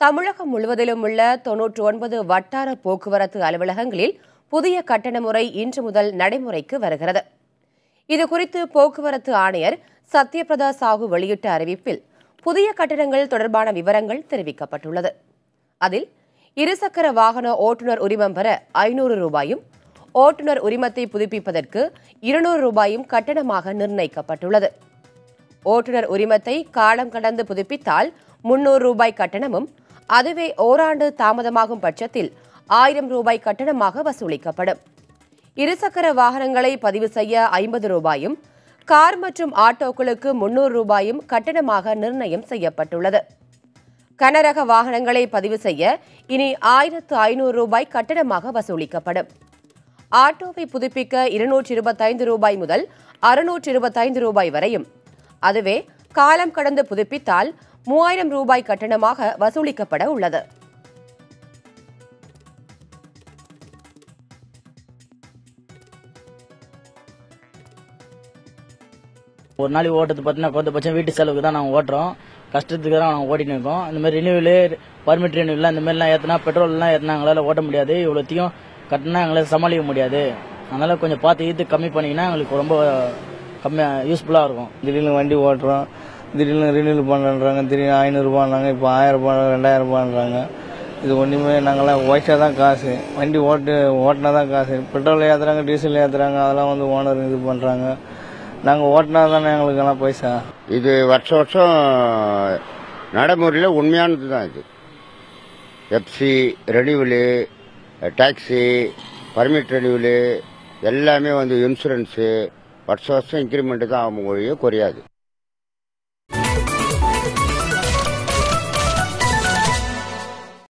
தமிழகம் முழுவதிலும் உள்ள 99 வட்டார போக்குவரத்து அலுவலகங்களில் புதிய கட்டண முறை இன்று முதல் நடைமுறைக்கு வருகிறது. இதுகுறித்து போக்குவரத்து ஆணையர் சத்யபிரதா சாஹூ வெளியிட்ட அறிவிப்பில் புதிய கட்டணங்கள் தொடர்பான விவரங்கள் தெரிவிக்கப்பட்டுள்ளது. அதில் இருசக்கர வாகன ஓட்டுநர் உரிமம் பெற 500 ரூபாயும், ஓட்டுநர் உரிமத்தை புதுப்பிப்பதற்கு 200 ரூபாயும் கட்டணமாக நிர்ணயிக்கப்பட்டுள்ளது. ஓட்டுநர் உரிமத்தை காலம் கடந்து புதுப்பித்தால் 300 ரூபாய் கட்டணமும், அதுவே ஓராண்டு தாமதமாகும் பட்சத்தில் 1000 ரூபாய் கட்டணமாக வசூலிக்கப்படும். இருசக்கர வாகனங்களை பதிவு செய்ய 50 ரூபாயும், கார் மற்றும் ஆட்டோக்களுக்கு 300 ரூபாயும் கட்டணமாக நிர்ணயம் செய்யப்பட்டுள்ளது. கனரக வாகனங்களை பதிவு செய்ய இனி 1500 ரூபாய் கட்டணமாக வசூலிக்கப்படும். ஆட்டோவை புதுப்பிக்க 225 ரூபாய் முதல் 625 ரூபாய் வரையும், அதுவே காலம் கடந்து புதுப்பித்தால் 3000 ரூபாய் கட்டணமாக வசூலிக்கப்பட உள்ளது. ஒரு நாளைக்கு ஓட்டுறது பார்த்தீங்கன்னா குறைந்தபட்சம் வீட்டு செலவுக்கு தான் நாங்கள் ஓட்டுறோம். கஷ்டத்துக்கு தான் நாங்கள் ஓட்டின்னு இருக்கோம். இந்த மாதிரி ரினியூவலு, பர்மிட் ரினியூவல் இந்த மாதிரிலாம் ஏற்றினா, பெட்ரோல்லாம் ஏற்றினா எங்களால் ஓட்ட முடியாது. இவ்வளோத்தையும் கட்டினா எங்களால் சமாளிக்க முடியாது. அதனால் கொஞ்சம் பார்த்து இது கம்மி பண்ணிங்கன்னா எங்களுக்கு ரொம்ப கம்மியாக யூஸ்ஃபுல்லாக இருக்கும். திடீர்னு வண்டி ஓட்டுறோம், திடீர்னு ரினியூவல் பண்ணுறாங்க, திடீர்னு 500 ரூபான்றாங்க, இப்போ 1000 ரூபாய் 2000 ரூபான்றாங்க. இது ஒன்றுமே நாங்களாம் ஒய்ச்சா தான் காசு, வண்டி ஓட்டினா தான் காசு. பெட்ரோல் ஏற்றுறாங்க, டீசல் ஏற்றுறாங்க, அதெல்லாம் வந்து ஓனர் இது பண்ணுறாங்க. நாங்கள் ஓட்டினா தானே எங்களுக்கெல்லாம் பைசா. இது வருஷம் வருஷம் நடைமுறையில் உண்மையானது தான். இது எஃப்சி ரெனியூவலு, டாக்ஸி, பர்மிட் ரெனியூவலு எல்லாமே வந்து இன்சூரன்ஸு வருஷம் வருஷம் இன்க்ரிமெண்ட்டு தான் ஆகும், குறையாது.